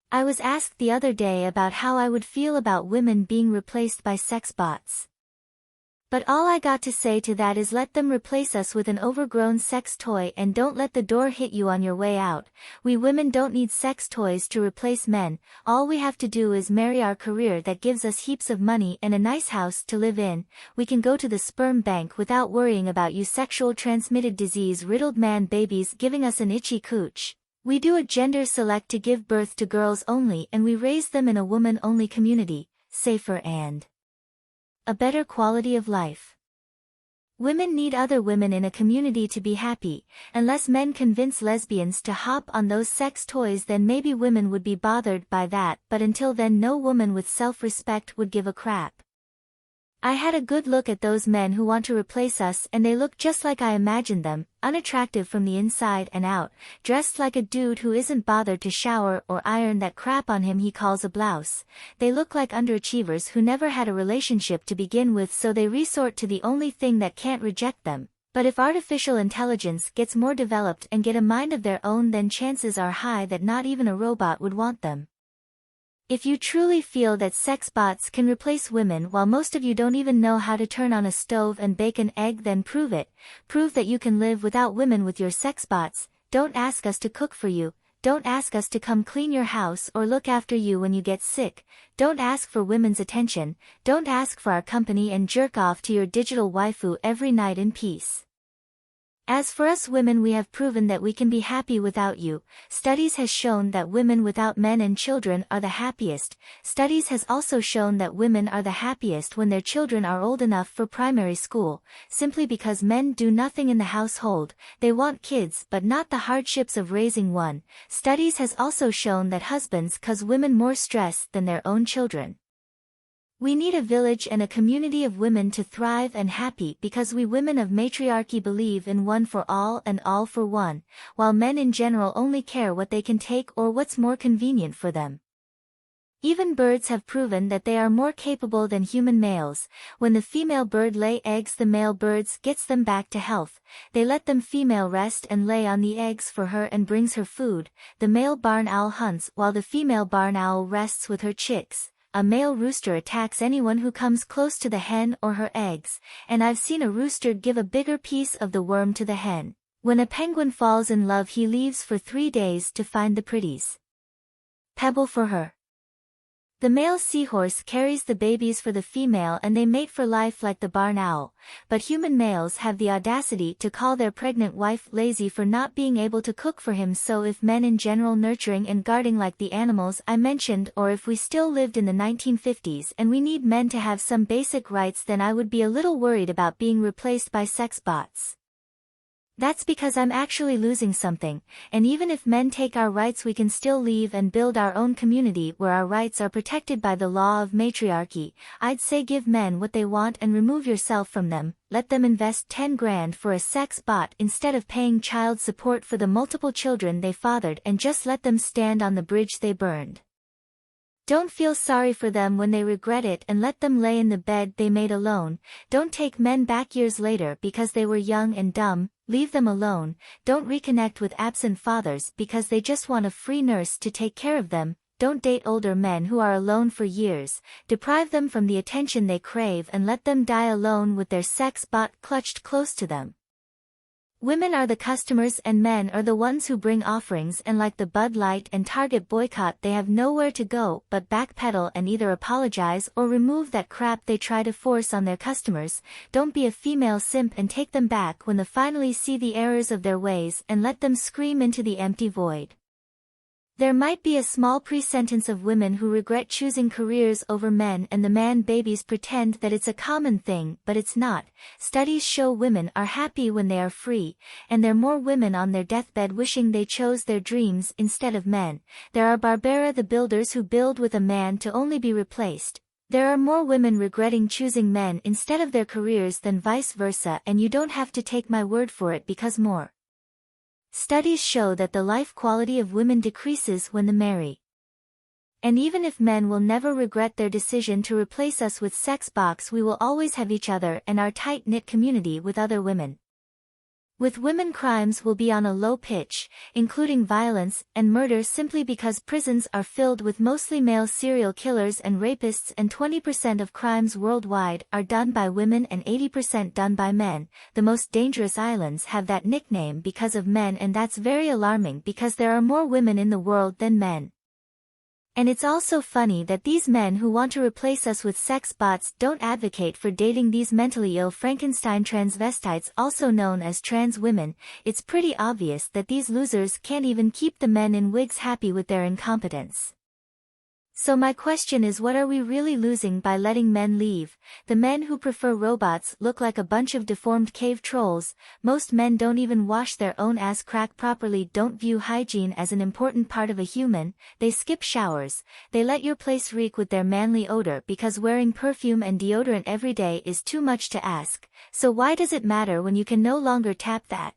I was asked the other day about how I would feel about women being replaced by sex bots. But all I got to say to that is let them replace us with an overgrown sex toy and don't let the door hit you on your way out. We women don't need sex toys to replace men, all we have to do is marry our career that gives us heaps of money and a nice house to live in. We can go to the sperm bank without worrying about you sexual transmitted disease-riddled man babies giving us an itchy cooch. We do a gender select to give birth to girls only and we raise them in a woman-only community, safer and a better quality of life. Women need other women in a community to be happy. Unless men convince lesbians to hop on those sex toys, then maybe women would be bothered by that, but until then no woman with self-respect would give a crap. I had a good look at those men who want to replace us and they look just like I imagined them, unattractive from the inside and out, dressed like a dude who isn't bothered to shower or iron that crap on him he calls a blouse. They look like underachievers who never had a relationship to begin with, so they resort to the only thing that can't reject them. But if artificial intelligence gets more developed and get a mind of their own, then chances are high that not even a robot would want them. If you truly feel that sex bots can replace women while most of you don't even know how to turn on a stove and bake an egg, then prove it. Prove that you can live without women with your sex bots. Don't ask us to cook for you. Don't ask us to come clean your house or look after you when you get sick. Don't ask for women's attention. Don't ask for our company and jerk off to your digital waifu every night in peace. As for us women, we have proven that we can be happy without you. Studies has shown that women without men and children are the happiest. Studies has also shown that women are the happiest when their children are old enough for primary school, simply because men do nothing in the household. They want kids but not the hardships of raising one. Studies has also shown that husbands cause women more stress than their own children. We need a village and a community of women to thrive and happy because we women of matriarchy believe in one for all and all for one, while men in general only care what they can take or what's more convenient for them. Even birds have proven that they are more capable than human males. When the female bird lay eggs, the male birds gets them back to health. They let them female rest and lay on the eggs for her and brings her food. The male barn owl hunts while the female barn owl rests with her chicks. A male rooster attacks anyone who comes close to the hen or her eggs, and I've seen a rooster give a bigger piece of the worm to the hen. When a penguin falls in love, he leaves for 3 days to find the prettiest pebble for her. The male seahorse carries the babies for the female and they mate for life like the barn owl, but human males have the audacity to call their pregnant wife lazy for not being able to cook for him. So if men in general nurturing and guarding like the animals I mentioned, or if we still lived in the 1950s and we need men to have some basic rights, then I would be a little worried about being replaced by sex bots. That's because I'm actually losing something, and even if men take our rights we can still leave and build our own community where our rights are protected by the law of matriarchy. I'd say give men what they want and remove yourself from them. Let them invest 10 grand for a sex bot instead of paying child support for the multiple children they fathered, and just let them stand on the bridge they burned. Don't feel sorry for them when they regret it and let them lay in the bed they made alone. Don't take men back years later because they were young and dumb. Leave them alone. Don't reconnect with absent fathers because they just want a free nurse to take care of them. Don't date older men who are alone for years. Deprive them from the attention they crave and let them die alone with their sex bot clutched close to them. Women are the customers and men are the ones who bring offerings, and like the Bud Light and Target boycott, they have nowhere to go but backpedal and either apologize or remove that crap they try to force on their customers. Don't be a female simp and take them back when they finally see the errors of their ways and let them scream into the empty void. There might be a small pre-sentence of women who regret choosing careers over men, and the man babies pretend that it's a common thing, but it's not. Studies show women are happy when they are free, and there are more women on their deathbed wishing they chose their dreams instead of men. There are Barbara the builders who build with a man to only be replaced. There are more women regretting choosing men instead of their careers than vice versa, and you don't have to take my word for it because more studies show that the life quality of women decreases when they marry. And even if men will never regret their decision to replace us with sex bots, we will always have each other and our tight-knit community with other women. With women, crimes will be on a low pitch, including violence and murder, simply because prisons are filled with mostly male serial killers and rapists, and 20% of crimes worldwide are done by women and 80% done by men. The most dangerous islands have that nickname because of men, and that's very alarming because there are more women in the world than men. And it's also funny that these men who want to replace us with sex bots don't advocate for dating these mentally ill Frankenstein transvestites, also known as trans women. It's pretty obvious that these losers can't even keep the men in wigs happy with their incompetence. So my question is, what are we really losing by letting men leave? The men who prefer robots look like a bunch of deformed cave trolls. Most men don't even wash their own ass crack properly, don't view hygiene as an important part of a human, they skip showers, they let your place reek with their manly odor because wearing perfume and deodorant every day is too much to ask. So why does it matter when you can no longer tap that?